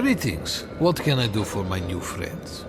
Greetings. What can I do for my new friends?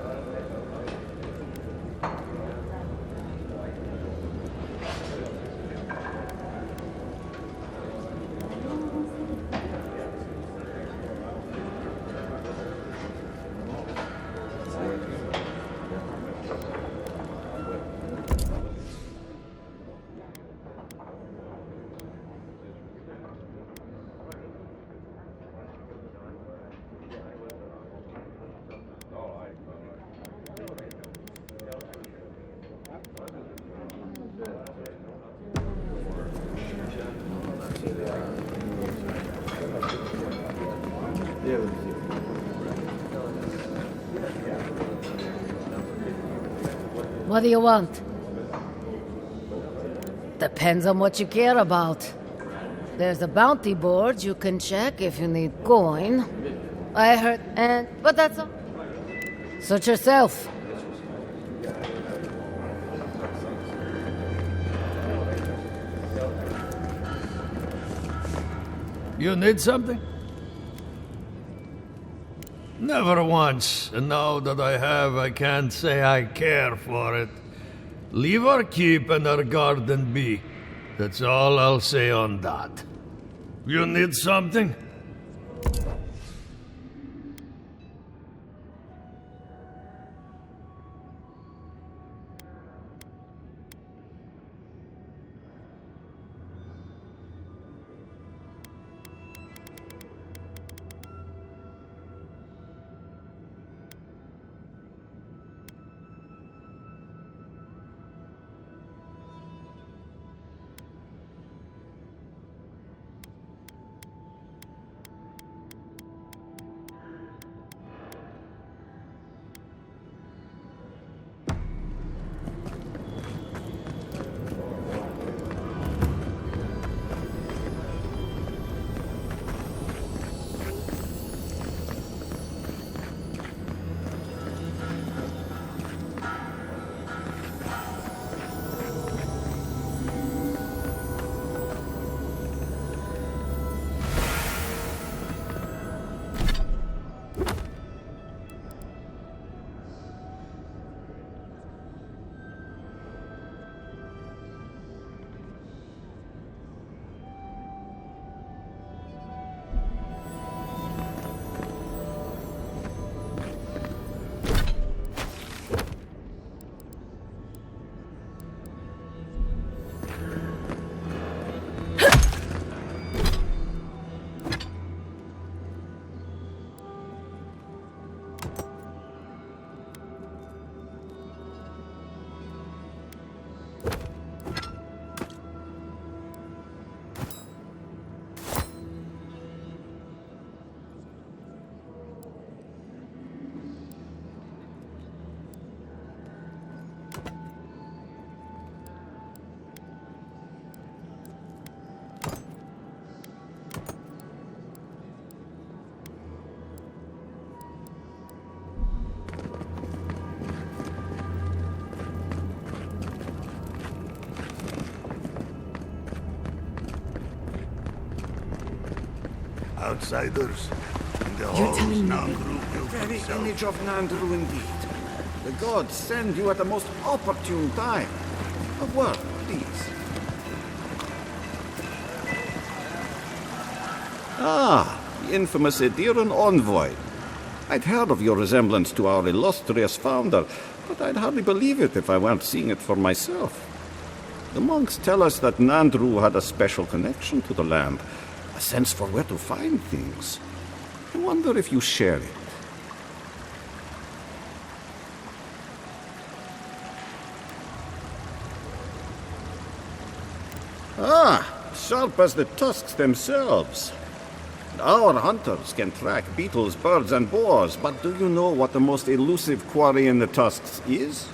What do you want? Depends on what you care about. There's a bounty board you can check if you need coin. I heard, but that's all. Suit yourself. You need something? Never once, and now that I have, I can't say I care for it. Leave our keep and our garden be. That's all I'll say on that. You need something? Outsiders. In the halls, Nandru built Very himself. image of Nandru indeed. The gods send you at the most opportune time. A word, please. Ah, the infamous Aedyr Envoy. I'd heard of your resemblance to our illustrious founder, but I'd hardly believe it if I weren't seeing it for myself. The monks tell us that Nandru had a special connection to the land, a sense for where to find things. I wonder if you share it. Ah, sharp as the tusks themselves. Our hunters can track beetles, birds, and boars, but do you know what the most elusive quarry in the tusks is?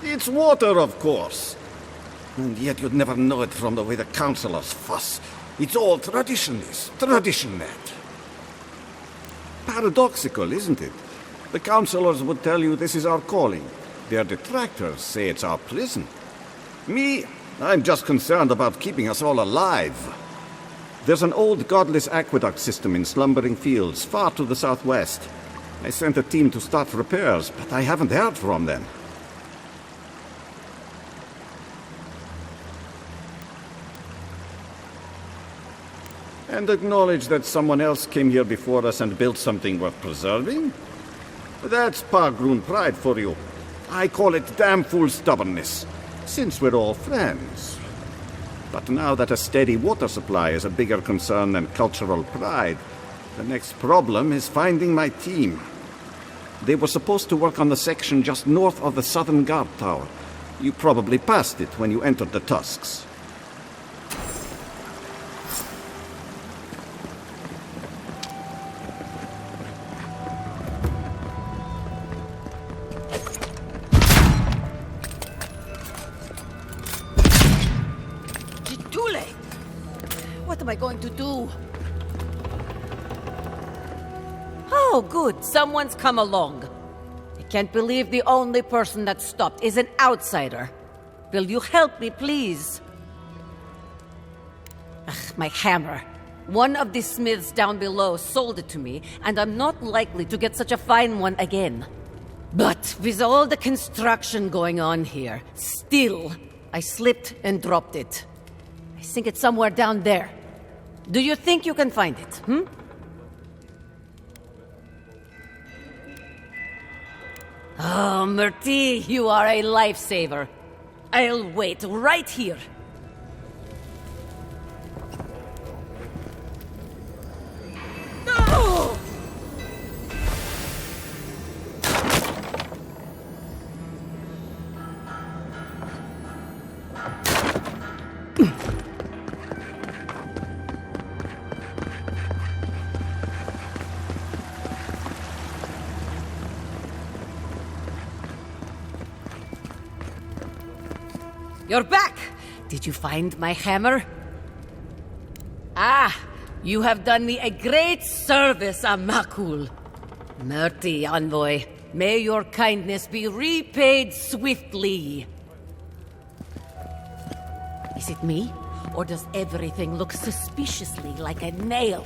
It's water, of course. And yet you'd never know it from the way the councillors fuss. It's all tradition, this. Tradition, that. Paradoxical, isn't it? The counselors would tell you this is our calling. Their detractors say it's our prison. Me, I'm just concerned about keeping us all alive. There's an old godless aqueduct system in slumbering fields far to the southwest. I sent a team to start repairs, but I haven't heard from them. And acknowledge that someone else came here before us and built something worth preserving? That's Pargroon pride for you. I call it damn fool stubbornness, since we're all friends. But now that a steady water supply is a bigger concern than cultural pride, the next problem is finding my team. They were supposed to work on the section just north of the southern guard tower. You probably passed it when you entered the Tusks. Too late! What am I going to do? Oh, good. Someone's come along. I can't believe the only person that stopped is an outsider. Will you help me, please? Ugh, my hammer. One of the smiths down below sold it to me, and I'm not likely to get such a fine one again. But with all the construction going on here, still, I slipped and dropped it. I think it's somewhere down there. Do you think you can find it, Oh, Murti, you are a lifesaver. I'll wait right here. No! You're back! Did you find my hammer? Ah, you have done me a great service, Amakul. Murti, Envoy, may your kindness be repaid swiftly. Is it me? Or does everything look suspiciously like a nail?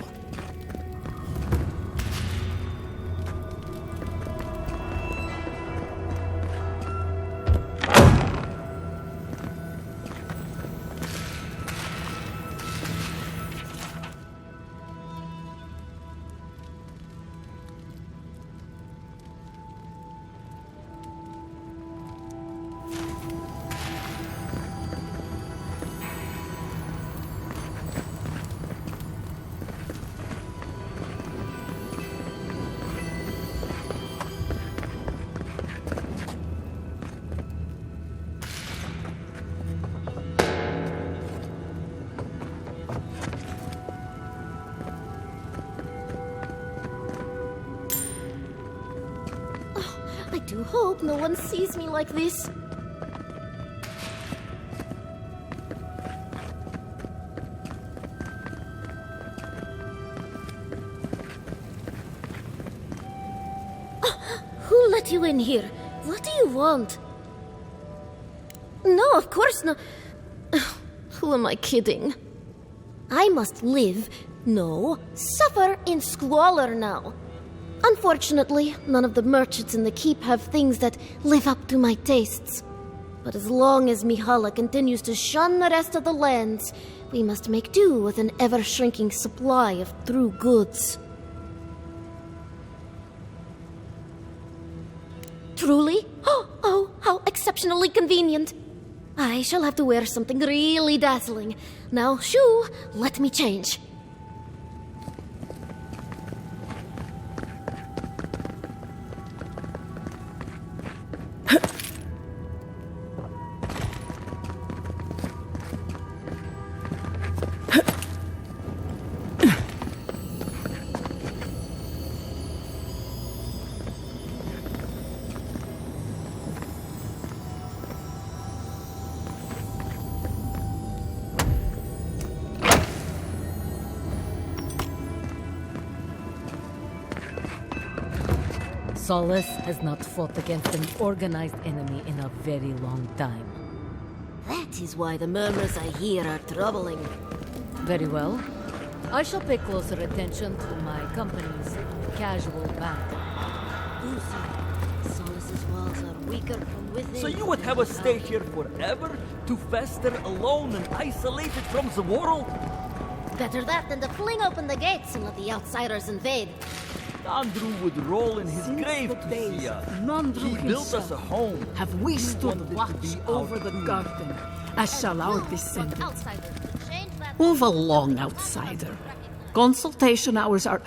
I do hope no one sees me like this. Who let you in here? What do you want? No, of course not. Who am I kidding? I must live, no, suffer in squalor now. Unfortunately, none of the merchants in the keep have things that live up to my tastes. But as long as Mihala continues to shun the rest of the lands, we must make do with an ever-shrinking supply of true goods. Truly? Oh, how exceptionally convenient. I shall have to wear something really dazzling. Now, shoo, let me change. Solace has not fought against an organized enemy in a very long time. That is why the murmurs I hear are troubling. Very well. I shall pay closer attention to my company's casual banter. You see, Solace's walls are weaker from within. So you would have us stay here forever to fester alone and isolated from the world? Better that than to fling open the gates and let the outsiders invade. Nandru would roll in his grave to see us. He built us a home. Have we wanted stood it to watch be over our the home. garden, as shall our But descendants. outsiders could change that. Move along, outsider. Consultation hours are...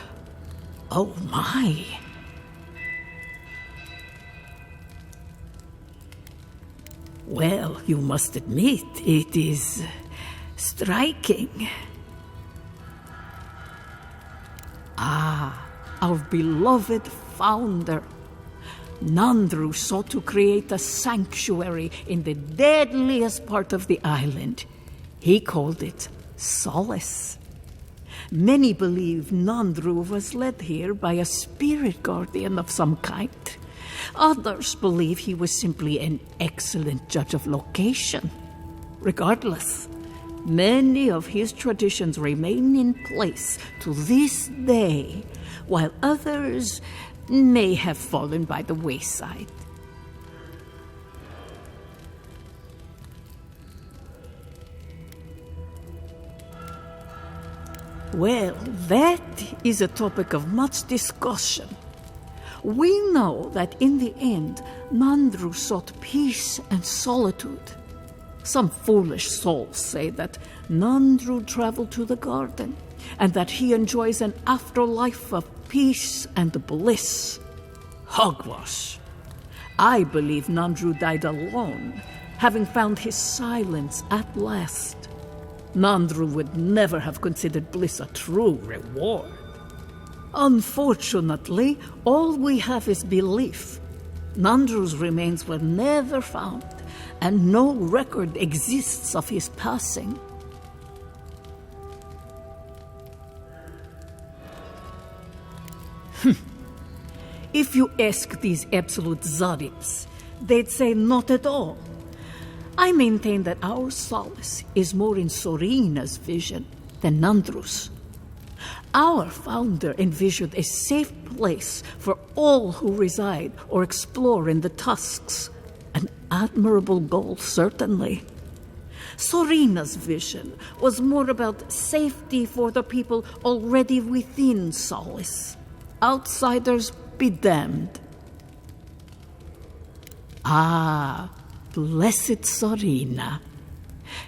Oh, my. Well, you must admit, it is striking. Ah, our beloved founder. Nandru sought to create a sanctuary in the deadliest part of the island. He called it Solace. Many believe Nandru was led here by a spirit guardian of some kind. Others believe he was simply an excellent judge of location. Regardless, many of his traditions remain in place to this day, while others may have fallen by the wayside. Well, that is a topic of much discussion. We know that in the end, Nandru sought peace and solitude. Some foolish souls say that Nandru traveled to the garden and that he enjoys an afterlife of peace and bliss. Hogwash. I believe Nandru died alone, having found his silence at last. Nandru would never have considered bliss a true reward. Unfortunately, all we have is belief. Nandru's remains were never found, and no record exists of his passing. If you ask these absolute Zarips, they'd say not at all. I maintain that our solace is more in Sorina's vision than Nandru's. Our founder envisioned a safe place for all who reside or explore in the Tusks. An admirable goal, certainly. Sorina's vision was more about safety for the people already within Solace. Outsiders be damned. Ah, blessed Sorina.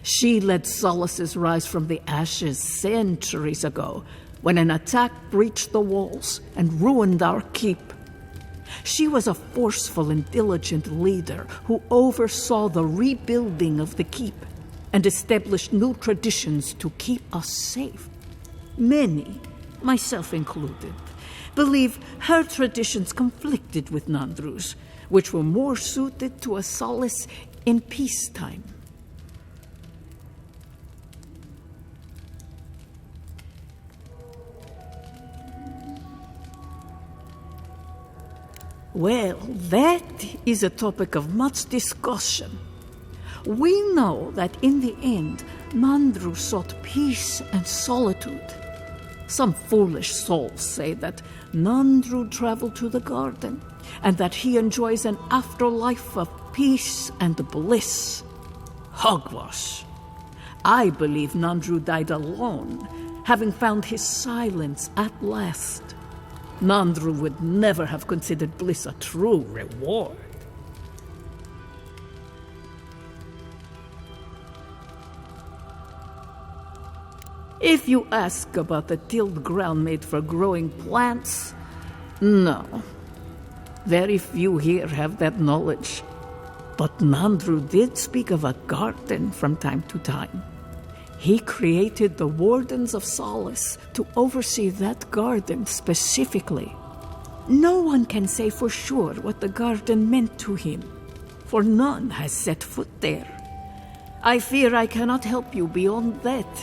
She led Solace's rise from the ashes centuries ago, when an attack breached the walls and ruined our keep. She was a forceful and diligent leader who oversaw the rebuilding of the keep and established new traditions to keep us safe. Many, myself included, believe her traditions conflicted with Nandru's, which were more suited to a Solace in peacetime. Well, that is a topic of much discussion. We know that in the end, Nandru sought peace and solitude. Some foolish souls say that Nandru traveled to the garden and that he enjoys an afterlife of peace and bliss. Hogwash. I believe Nandru died alone, having found his silence at last. Nandru would never have considered bliss a true reward. If you ask about the tilled ground made for growing plants, no. Very few here have that knowledge. But Nandru did speak of a garden from time to time. He created the Wardens of Solace to oversee that garden specifically. No one can say for sure what the garden meant to him, for none has set foot there. I fear I cannot help you beyond that.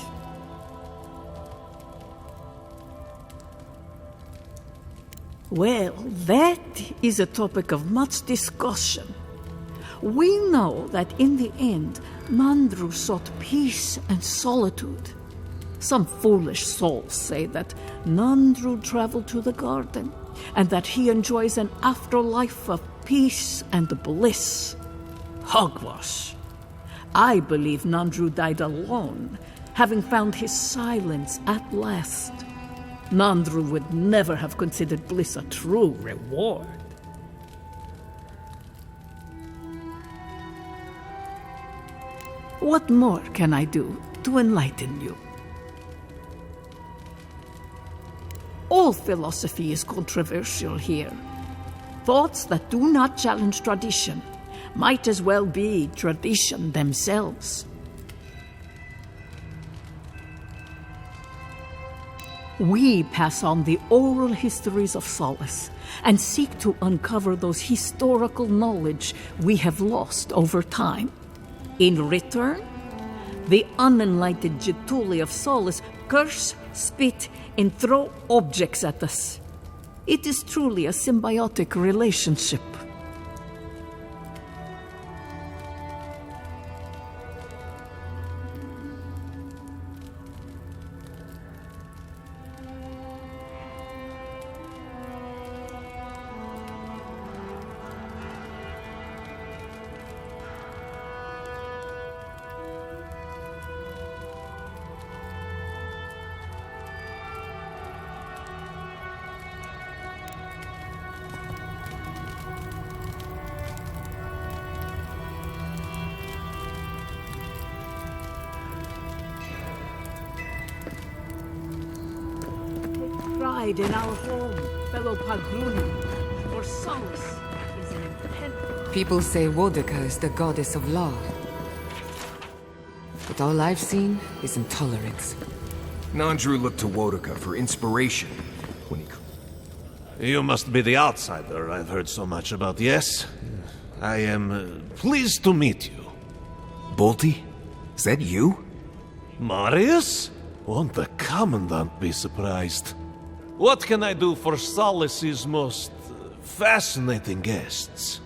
Well, that is a topic of much discussion. We know that in the end, Nandru sought peace and solitude. Some foolish souls say that Nandru traveled to the garden, and that he enjoys an afterlife of peace and bliss. Hogwash. I believe Nandru died alone, having found his silence at last. Nandru would never have considered bliss a true reward. What more can I do to enlighten you? All philosophy is controversial here. Thoughts that do not challenge tradition might as well be tradition themselves. We pass on the oral histories of solace and seek to uncover those historical knowledge we have lost over time. In return, the unenlightened Getuli of solace curse, spit, and throw objects at us. It is truly a symbiotic relationship. Pride in our home, fellow Pagruni, for solace is an intent. People say Wodika is the goddess of law. But all I've seen is intolerance. Nandru looked to Wodika for inspiration when he... You must be the outsider I've heard so much about, yes? I am pleased to meet you. Bolty? Is that you? Marius? Won't the Commandant be surprised? What can I do for Solace's most fascinating guests?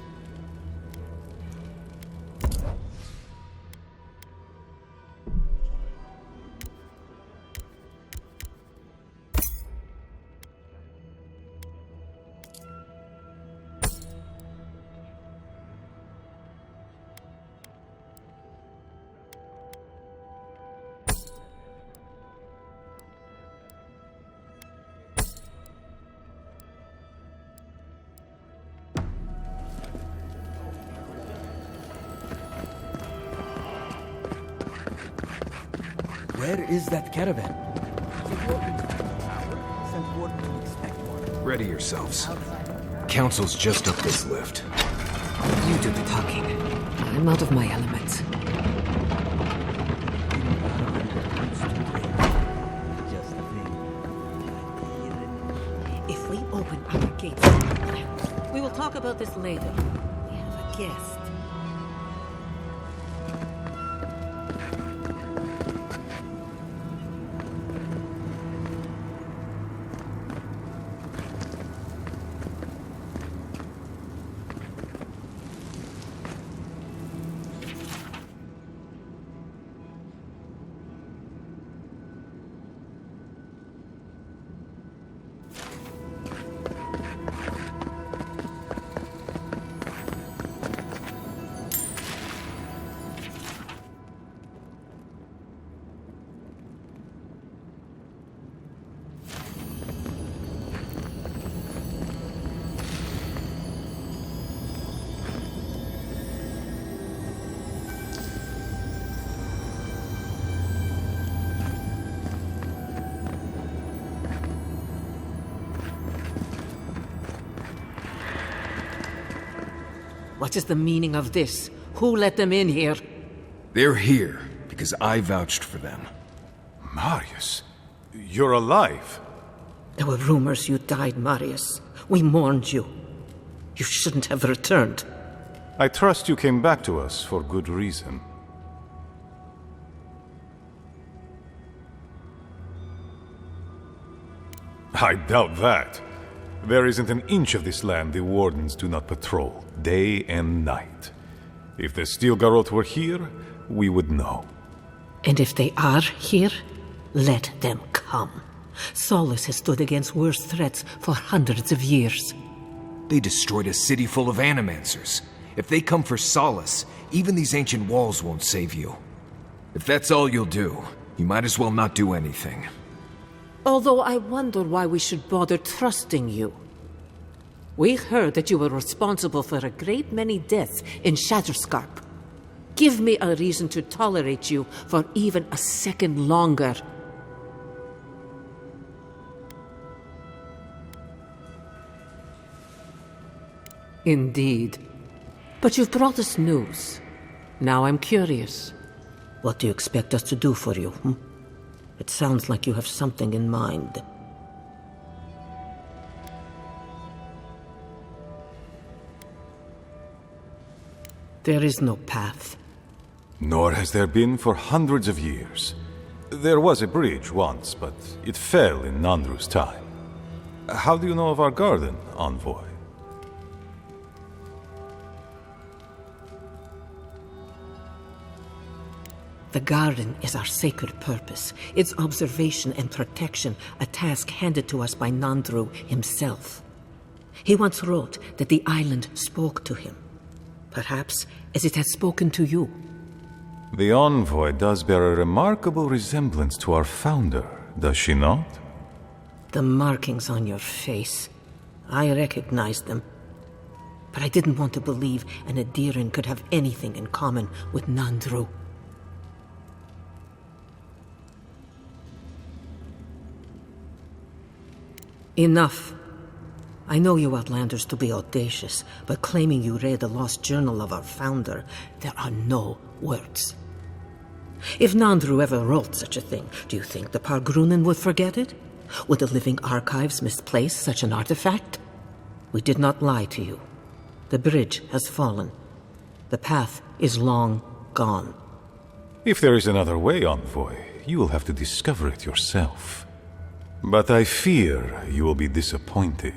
Where is that caravan? Ready yourselves. Council's just up this lift. You do the talking. I'm out of my element. If we open our gates, we will talk about this later. We have a guest. What is the meaning of this? Who let them in here? They're here because I vouched for them. Marius, you're alive. There were rumors you died, Marius. We mourned you. You shouldn't have returned. I trust you came back to us for good reason. I doubt that. There isn't an inch of this land the Wardens do not patrol, day and night. If the Stilgarroth were here, we would know. And if they are here, let them come. Solace has stood against worse threats for hundreds of years. They destroyed a city full of animancers. If they come for solace, even these ancient walls won't save you. If that's all you'll do, you might as well not do anything. Although I wonder why we should bother trusting you. We heard that you were responsible for a great many deaths in Shatterscarp. Give me a reason to tolerate you for even a second longer. Indeed. But you've brought us news. Now I'm curious. What do you expect us to do for you, It sounds like you have something in mind. There is no path. Nor has there been for hundreds of years. There was a bridge once, but it fell in Nandru's time. How do you know of our garden, Envoy? The garden is our sacred purpose, its observation and protection, a task handed to us by Nandru himself. He once wrote that the island spoke to him, perhaps as it has spoken to you. The Envoy does bear a remarkable resemblance to our founder, does she not? The markings on your face, I recognized them. But I didn't want to believe an Aedyran could have anything in common with Nandru. Enough. I know you Outlanders to be audacious, but claiming you read the lost journal of our founder, there are no words. If Nandru ever wrote such a thing, do you think the Pargrunen would forget it? Would the living archives misplace such an artifact? We did not lie to you. The bridge has fallen. The path is long gone. If there is another way, Envoy, you will have to discover it yourself. But I fear you will be disappointed.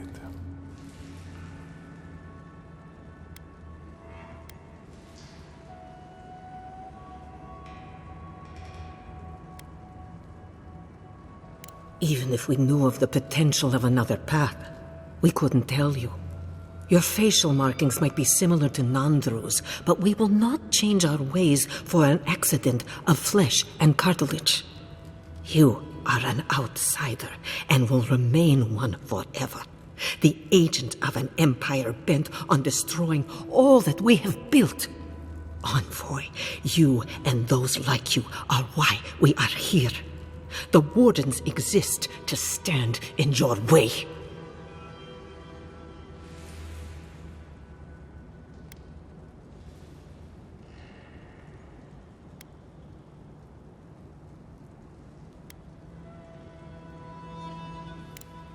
Even if we knew of the potential of another path, we couldn't tell you. Your facial markings might be similar to Nandru's, but we will not change our ways for an accident of flesh and cartilage. You are an outsider, and will remain one forever. The agent of an empire bent on destroying all that we have built. Envoy, you and those like you are why we are here. The Wardens exist to stand in your way.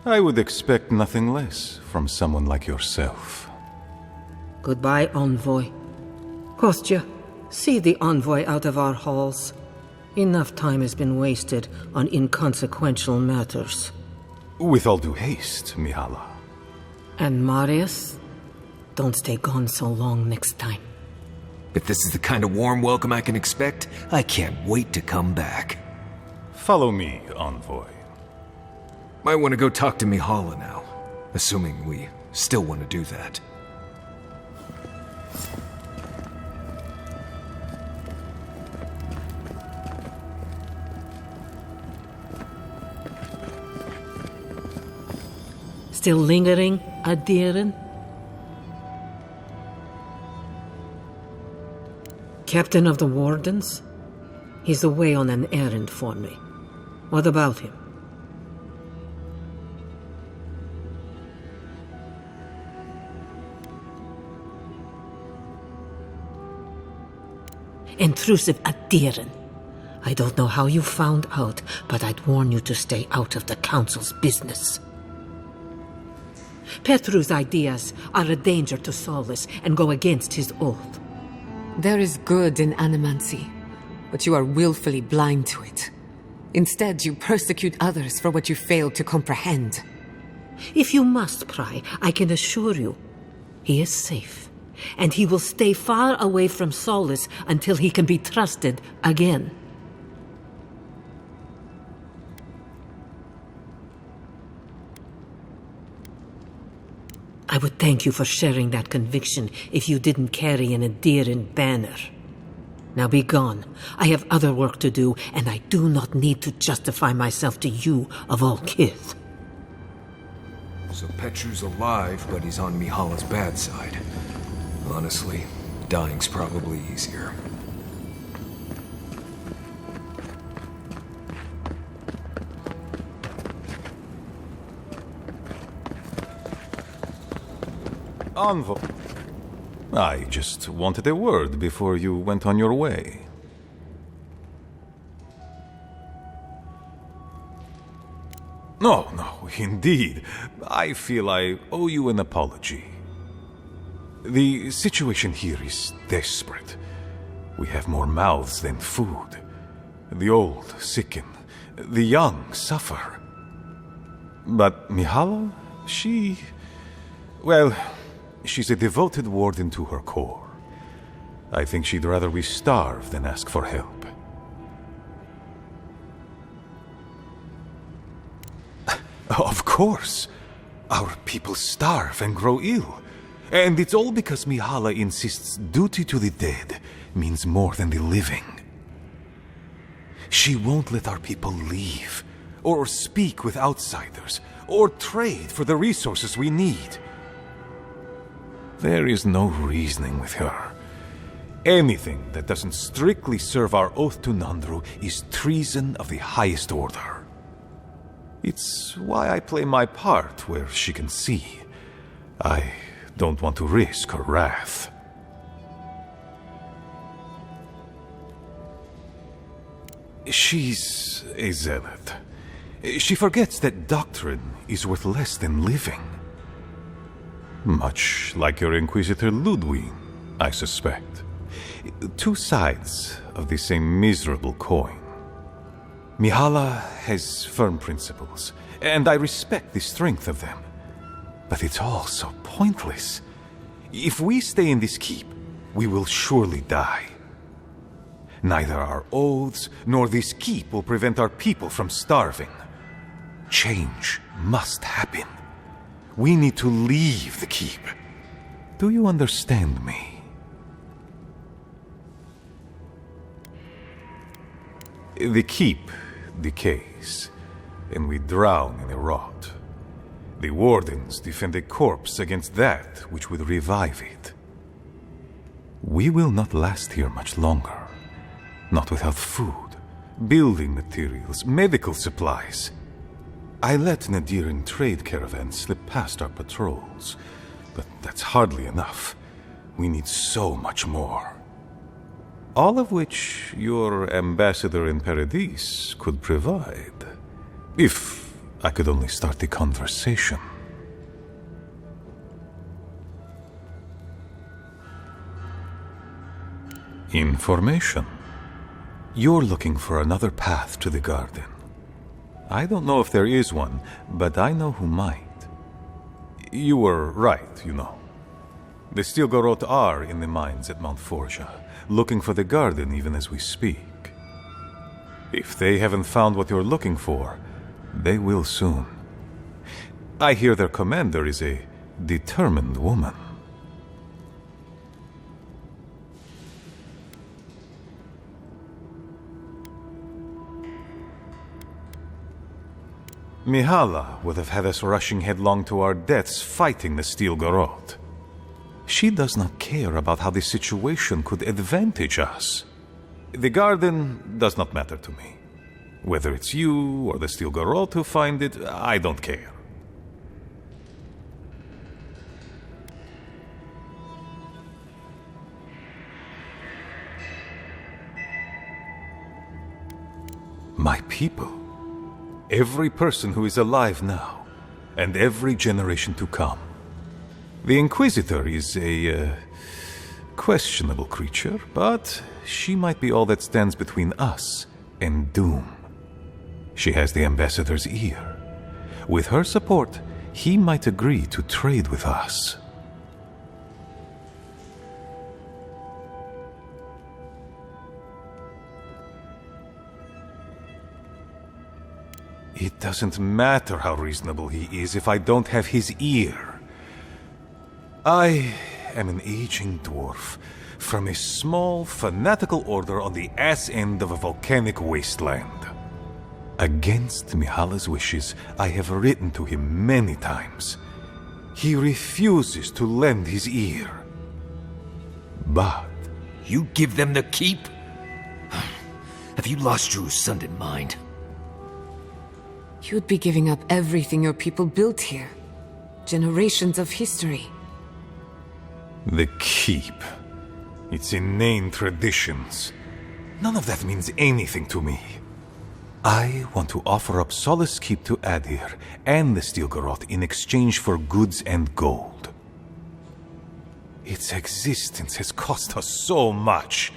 I would expect nothing less from someone like yourself. Goodbye, Envoy. Kostya, see the Envoy out of our halls. Enough time has been wasted on inconsequential matters. With all due haste, Mihala. And Marius, don't stay gone so long next time. If this is the kind of warm welcome I can expect, I can't wait to come back. Follow me, Envoy. Might want to go talk to Mihala now, assuming we still want to do that. Still lingering, Aedyran? Captain of the Wardens? He's away on an errand for me. What about him? Intrusive Aedyran. I don't know how you found out, but I'd warn you to stay out of the Council's business. Petru's ideas are a danger to Solus and go against his oath. There is good in animancy, but you are willfully blind to it. Instead, you persecute others for what you fail to comprehend. If you must pry, I can assure you, he is safe. And he will stay far away from Solace until he can be trusted again. I would thank you for sharing that conviction if you didn't carry an Aedyr banner. Now be gone. I have other work to do, and I do not need to justify myself to you of all kith. So Petru's alive, but he's on Mihala's bad side. Honestly, dying's probably easier. Envoy. I just wanted a word before you went on your way. No, indeed. I feel I owe you an apology. The situation here is desperate. We have more mouths than food. The old sicken. The young suffer. But Mihala, she's a devoted warden to her core. I think she'd rather we starve than ask for help. Of course. Our people starve and grow ill. And it's all because Mihala insists duty to the dead means more than the living. She won't let our people leave, or speak with outsiders, or trade for the resources we need. There is no reasoning with her. Anything that doesn't strictly serve our oath to Nandru is treason of the highest order. It's why I play my part where she can see. I don't want to risk her wrath. She's a zealot. She forgets that doctrine is worth less than living. Much like your Inquisitor Ludwig, I suspect. Two sides of the same miserable coin. Mihala has firm principles, and I respect the strength of them. But it's all so pointless. If we stay in this keep, we will surely die. Neither our oaths nor this keep will prevent our people from starving. Change must happen. We need to leave the keep. Do you understand me? The keep decays, and we drown in a rot. The wardens defend a corpse against that which would revive it. We will not last here much longer. Not without food, building materials, medical supplies. I let an Aedyr trade caravan slip past our patrols, but that's hardly enough. We need so much more. All of which your ambassador in Paradis could provide. If I could only start the conversation. Information. You're looking for another path to the garden. I don't know if there is one, but I know who might. You were right, you know. The Stilgarroth are in the mines at Mount Forja, looking for the garden even as we speak. If they haven't found what you're looking for, they will soon. I hear their commander is a determined woman. Mihala would have had us rushing headlong to our deaths fighting the Stilgarroth. She does not care about how the situation could advantage us. The garden does not matter to me. Whether it's you or the Stilgarroth who find it, I don't care. My people. Every person who is alive now, and every generation to come. The Inquisitor is a questionable creature, but she might be all that stands between us and doom. She has the Ambassador's ear. With her support, he might agree to trade with us. It doesn't matter how reasonable he is if I don't have his ear. I am an aging dwarf from a small, fanatical order on the ass end of a volcanic wasteland. Against Mihala's wishes, I have written to him many times. He refuses to lend his ear. But... You give them the keep? Have you lost your sunken mind? You'd be giving up everything your people built here. Generations of history. The keep. Its inane traditions. None of that means anything to me. I want to offer up Solace Keep to Aedyr and the Stilgarroth in exchange for goods and gold. Its existence has cost us so much.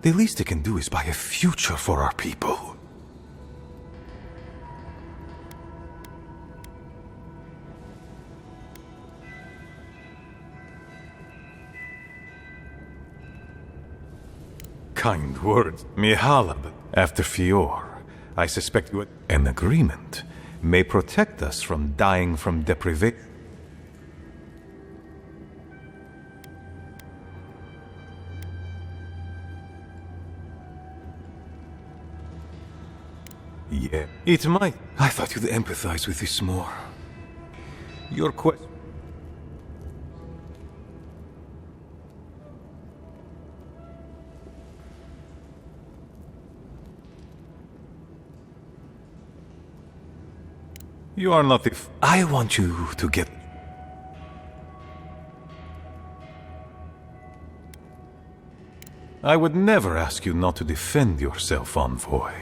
The least it can do is buy a future for our people. Kind words, Mihala, but after Fior, I suspect you... An agreement may protect us from dying from deprivation. Yeah, it might. I thought you'd empathize with this more. Your question... You are not the... I want you to get... I would never ask you not to defend yourself, Envoy.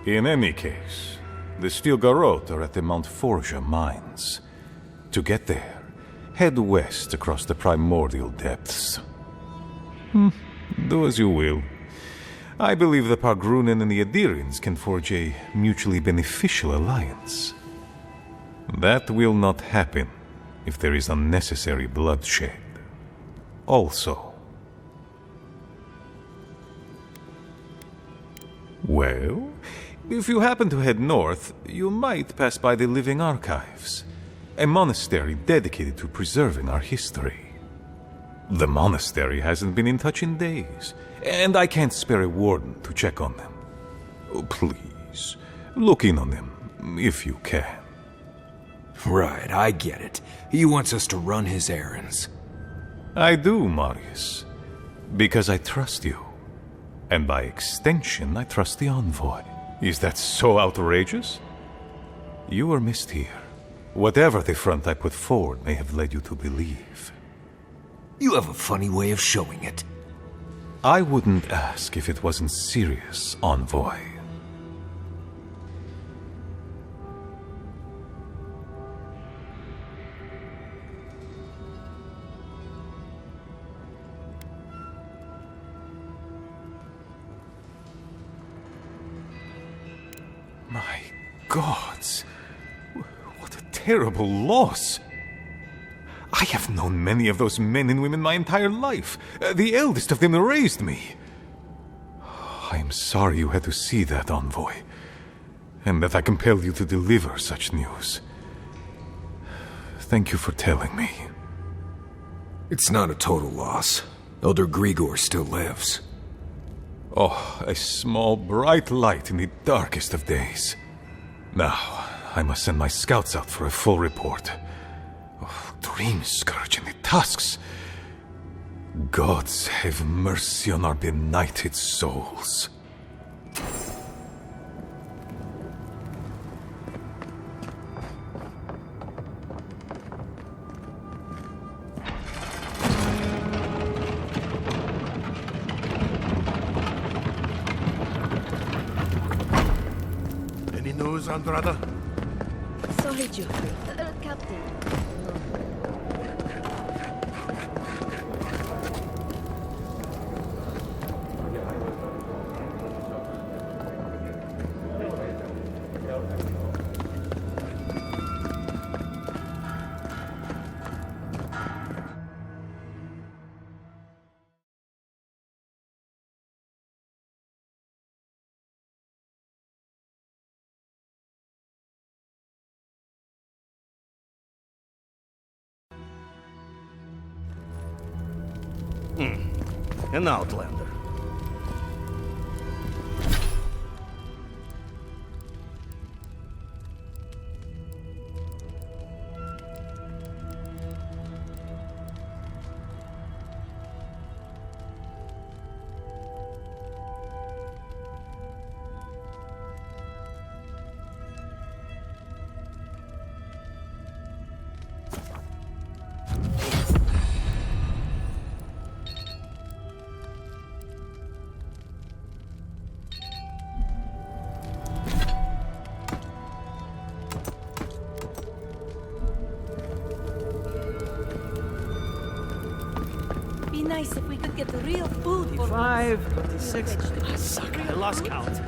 In any case, the Stilgarroth are at the Mount Forja mines. To get there, head west across the primordial depths. Do as you will. I believe the Pargrunen and the Aedyrians can forge a mutually beneficial alliance. That will not happen if there is unnecessary bloodshed. Also... Well, if you happen to head north, you might pass by the Living Archives, a monastery dedicated to preserving our history. The monastery hasn't been in touch in days, and I can't spare a warden to check on them. Oh, please, look in on them, if you can. Right, I get it. He wants us to run his errands. I do, Marius, because I trust you. And by extension, I trust the Envoy. Is that so outrageous? You were missed here. Whatever the front I put forward may have led you to believe. You have a funny way of showing it. I wouldn't ask if it wasn't serious, Envoy. My gods, what a terrible loss. I have known many of those men and women my entire life. The eldest of them raised me. I am sorry you had to see that, Envoy, and that I compelled you to deliver such news. Thank you for telling me. It's not a total loss. Elder Grigor still lives. Oh, a small, bright light in the darkest of days. Now, I must send my scouts out for a full report. Oh, Dreamscourge and the tusks. Gods have mercy on our benighted souls. Any news, Andrada? Sorry, Joe. Captain. An outlander. Be nice if we could get the real food for 25, 26. Ah, suck, I lost count.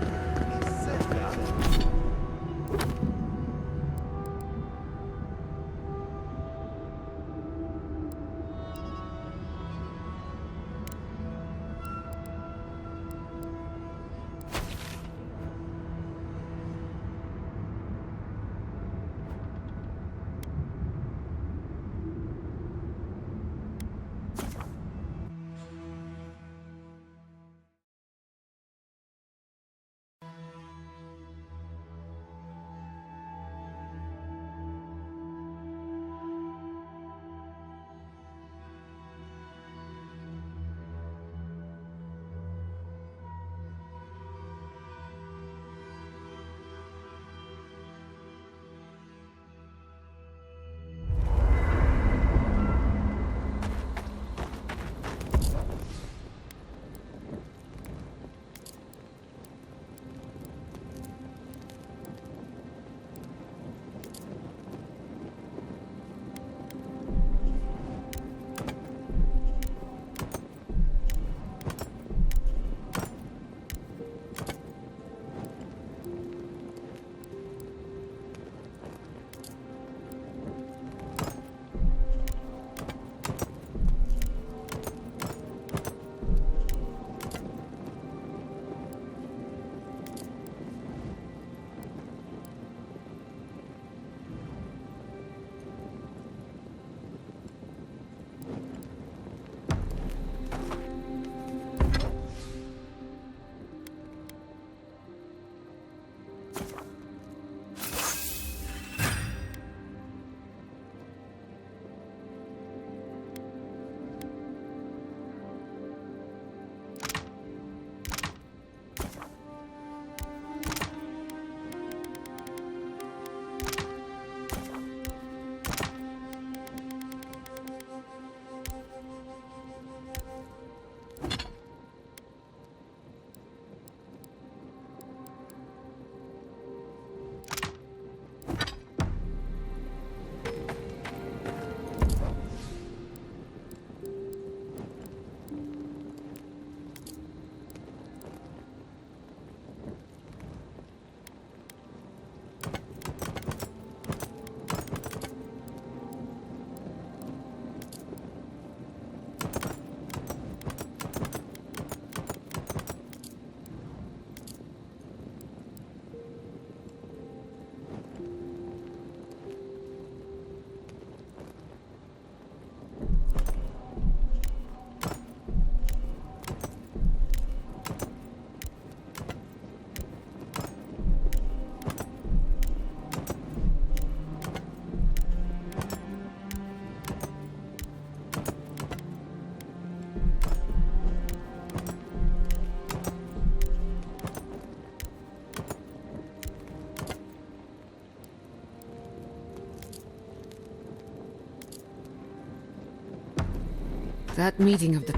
That meeting of the...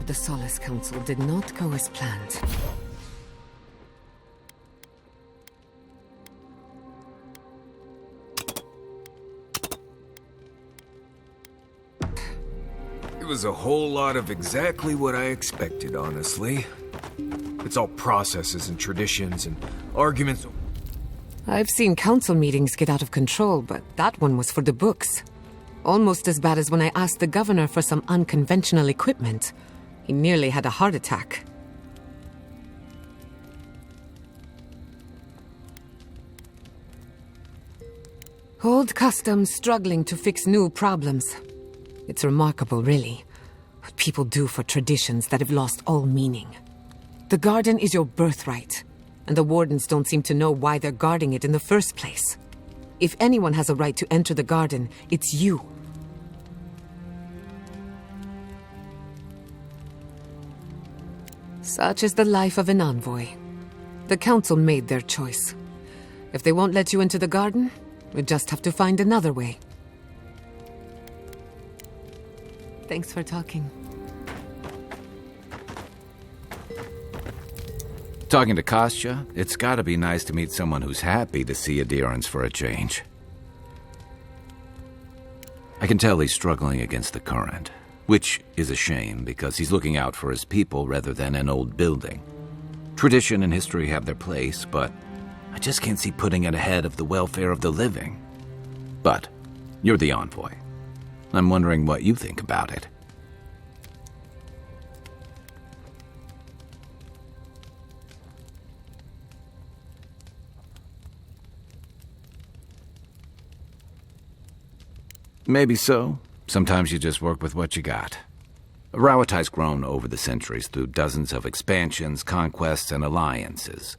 the Solace Council did not go as planned. It was a whole lot of exactly what I expected, honestly. It's all processes and traditions and arguments. I've seen council meetings get out of control, but that one was for the books. Almost as bad as when I asked the governor for some unconventional equipment. He nearly had a heart attack. Old customs struggling to fix new problems. It's remarkable, really, what people do for traditions that have lost all meaning. The garden is your birthright, and the wardens don't seem to know why they're guarding it in the first place. If anyone has a right to enter the garden, it's you. Such is the life of an envoy. The council made their choice. If they won't let you into the garden, we just have to find another way. Thanks for talking. Talking to Kostya, it's gotta be nice to meet someone who's happy to see adherence for a change. I can tell he's struggling against the current, which is a shame because he's looking out for his people rather than an old building. Tradition and history have their place, but I just can't see putting it ahead of the welfare of the living. But you're the envoy. I'm wondering what you think about it. Maybe so. Sometimes you just work with what you got. Rawatai's grown over the centuries through dozens of expansions, conquests, and alliances.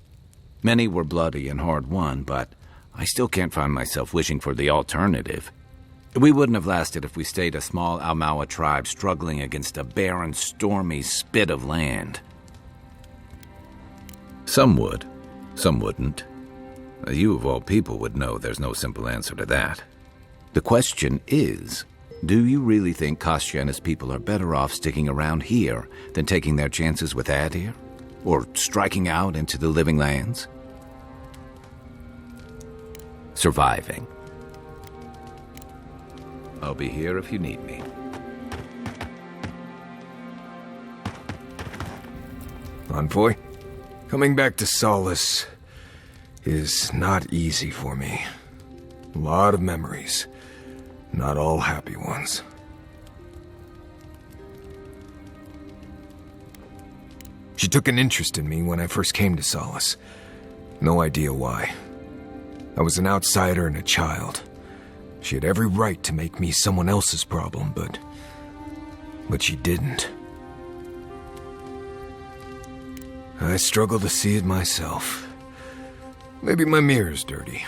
Many were bloody and hard-won, but I still can't find myself wishing for the alternative. We wouldn't have lasted if we stayed a small Almawa tribe struggling against a barren, stormy spit of land. Some would, some wouldn't. You of all people would know there's no simple answer to that. The question is, do you really think Kostya and his people are better off sticking around here than taking their chances with Aedyr? Or striking out into the living lands? Surviving. I'll be here if you need me. Envoy, coming back to Solace is not easy for me. A lot of memories. Not all happy ones. She took an interest in me when I first came to Solace. No idea why. I was an outsider and a child. She had every right to make me someone else's problem, but she didn't. I struggle to see it myself. Maybe my mirror's dirty.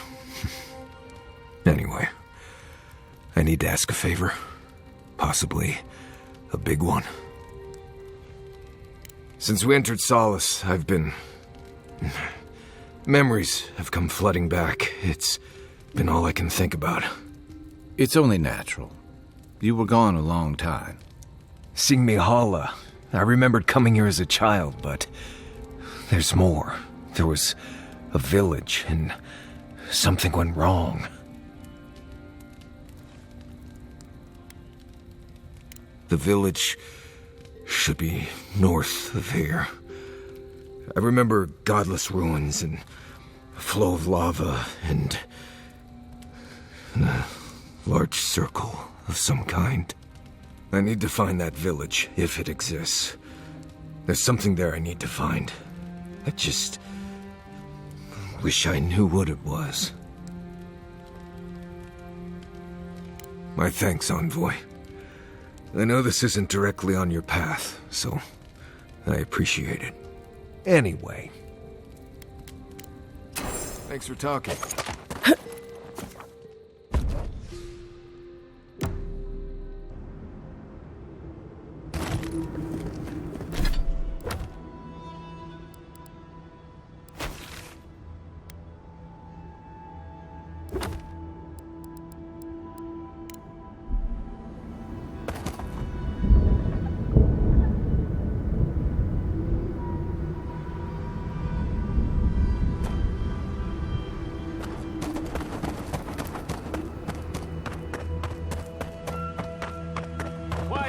Anyway, I need to ask a favor. Possibly a big one. Since we entered Solace, I've been... Memories have come flooding back. It's been all I can think about. It's only natural. You were gone a long time. Seeing Mihala, I remembered coming here as a child, but there's more. There was a village, and something went wrong. The village should be north of here. I remember godless ruins and a flow of lava and a large circle of some kind. I need to find that village, if it exists. There's something there I need to find. I just wish I knew what it was. My thanks, Envoy. I know this isn't directly on your path, so I appreciate it. Anyway. Thanks for talking.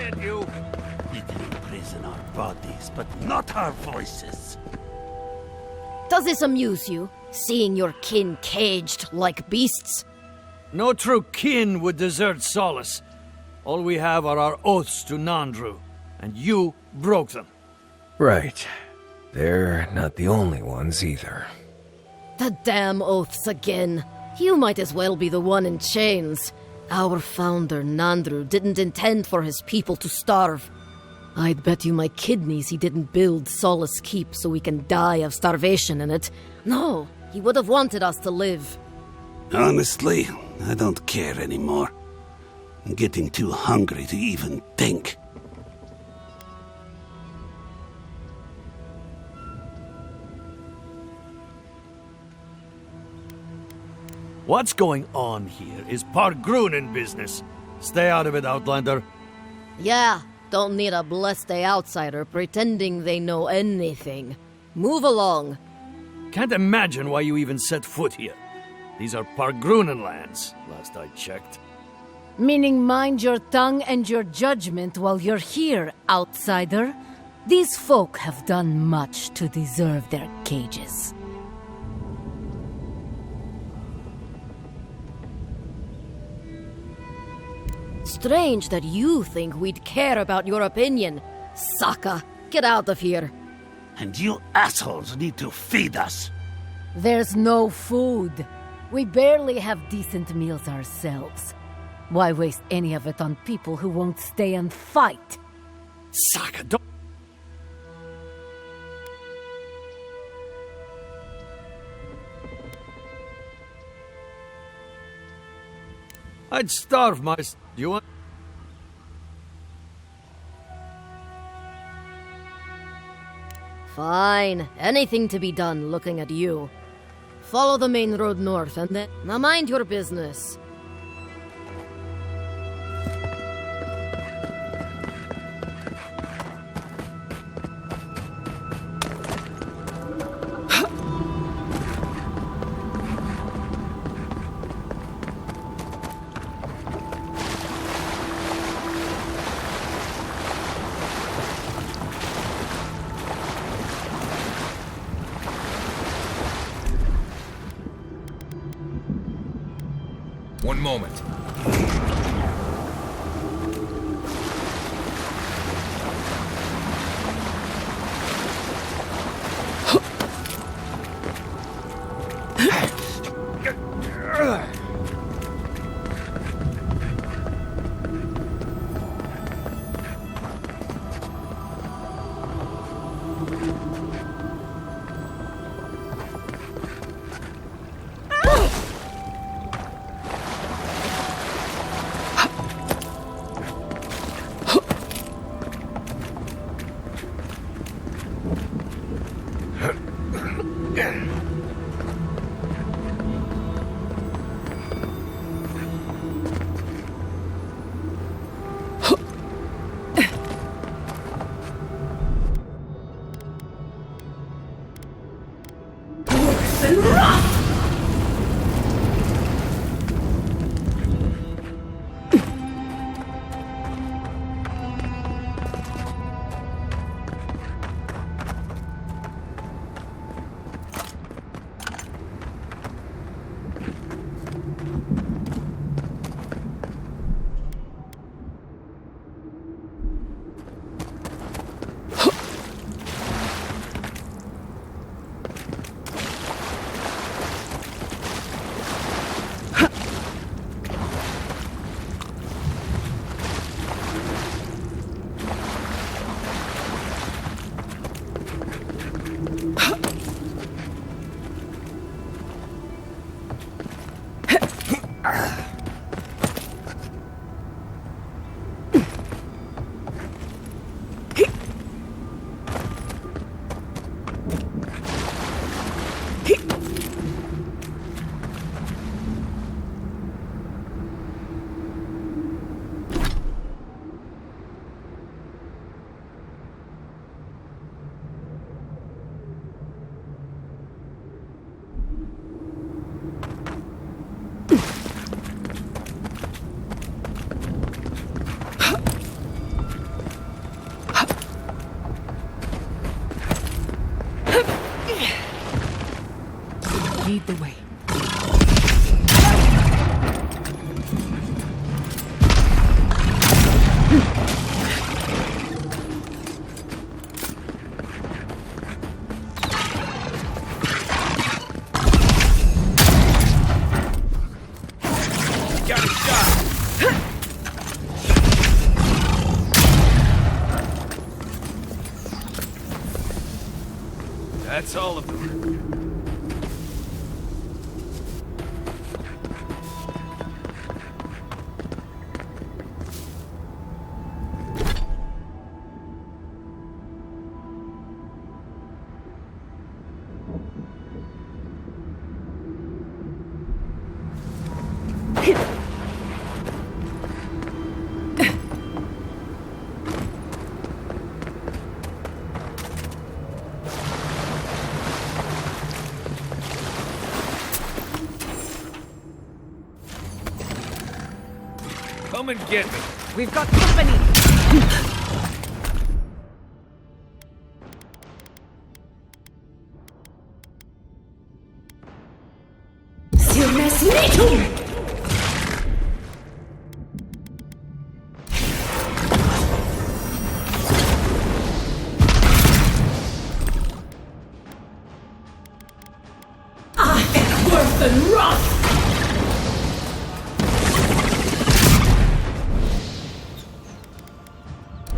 Quiet, you! We can imprison our bodies, but not our voices. Does this amuse you, seeing your kin caged like beasts? No true kin would desert Solace. All we have are our oaths to Nandru, and you broke them. Right. They're not the only ones either. The damn oaths again. You might as well be the one in chains. Our founder, Nandru, didn't intend for his people to starve. I'd bet you my kidneys he didn't build Solace Keep so we can die of starvation in it. No, he would have wanted us to live. Honestly, I don't care anymore. I'm getting too hungry to even think. What's going on here is Pargrunen business. Stay out of it, Outlander. Yeah, don't need a blessed outsider pretending they know anything. Move along. Can't imagine why you even set foot here. These are Pargrunen lands, last I checked. Meaning mind your tongue and your judgment while you're here, outsider. These folk have done much to deserve their cages. Strange that you think we'd care about your opinion. Saka, get out of here. And you assholes need to feed us. There's no food. We barely have decent meals ourselves. Why waste any of it on people who won't stay and fight? Saka, don't... I'd starve my... You want... Fine. Anything to be done looking at you. Follow the main road north and then... Now mind your business. One moment. Lead the way. That's all of them. Come and get me. We've got company.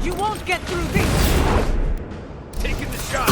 You won't get through this! Taking the shot!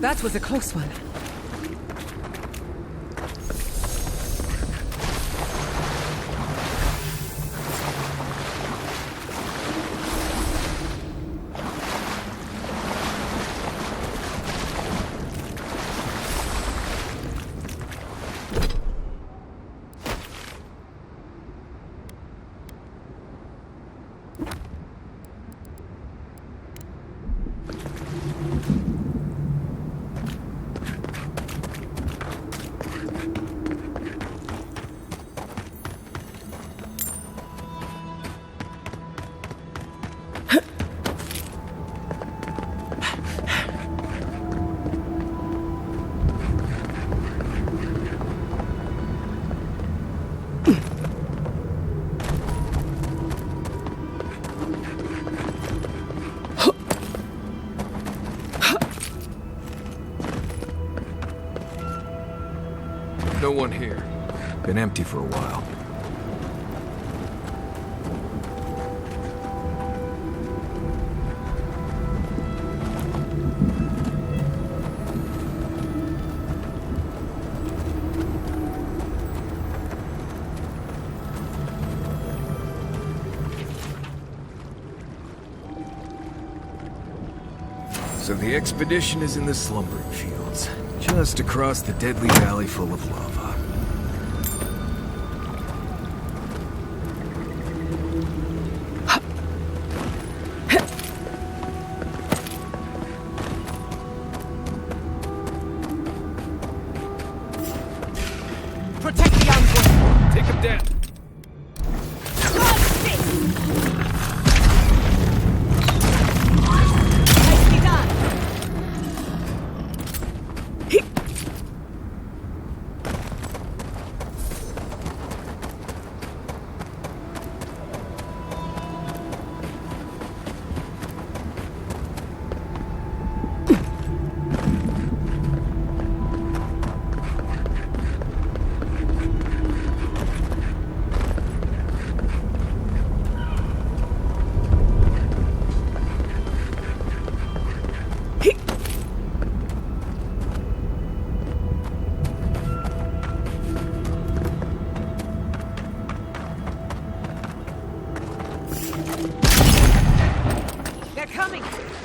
That was a close one. No one here. Been empty for a while. So the expedition is in the slumbering fields, just across the deadly valley full of lava. down.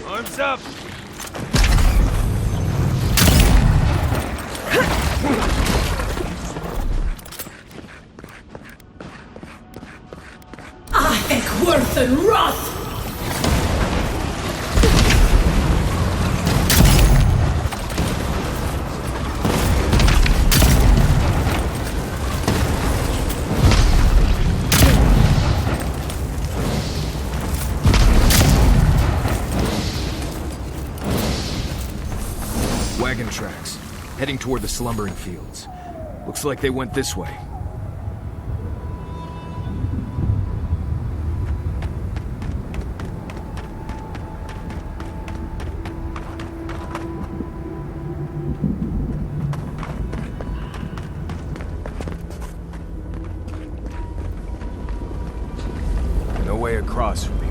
Arms up! Worth and wrath! Wagon tracks, heading toward the slumbering fields. Looks like they went this way. No way across from here.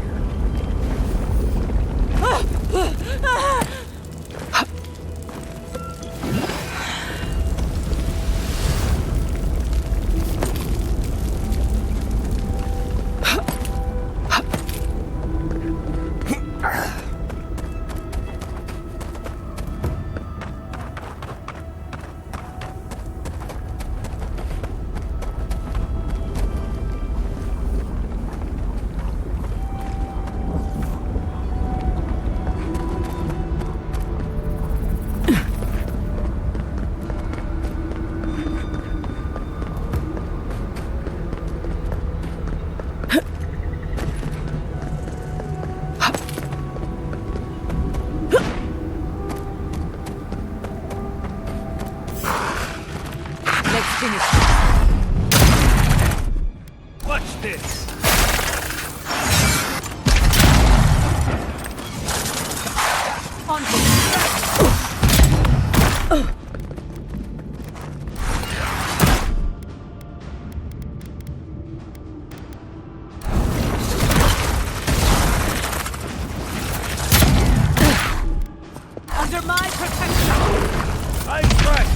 Watch this! On the Under my protection! Eyes right!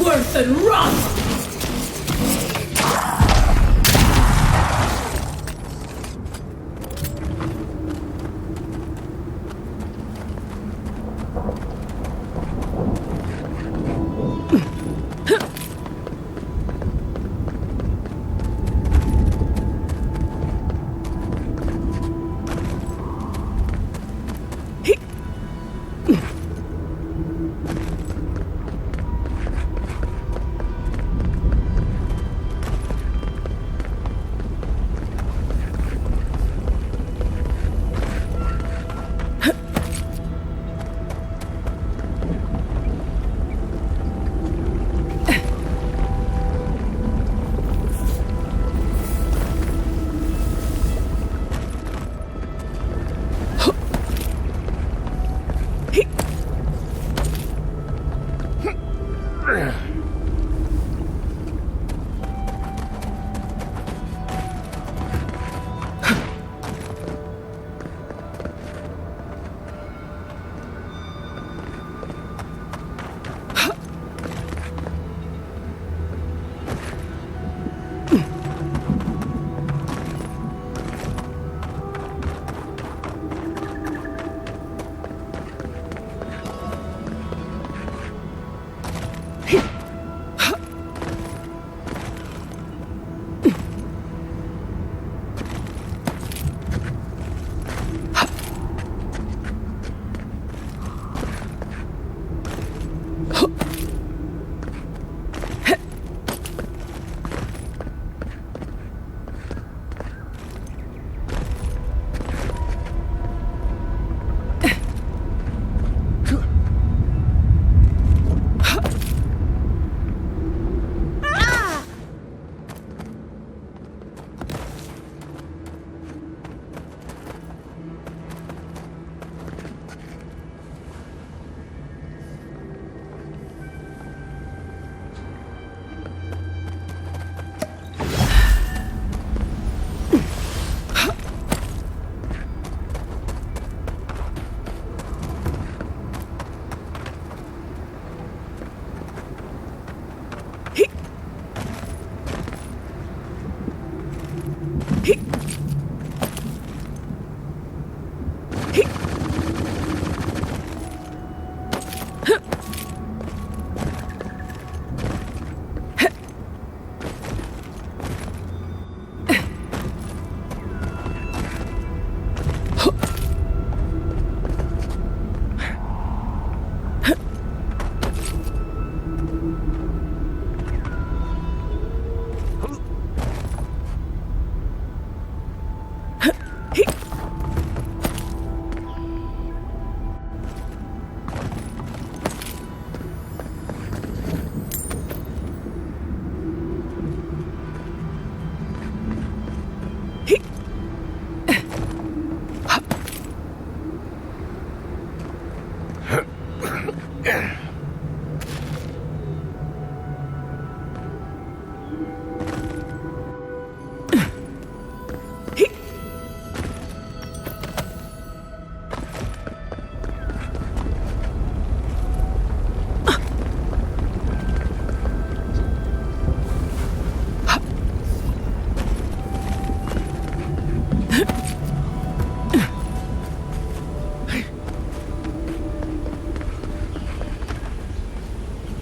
worth and wrath!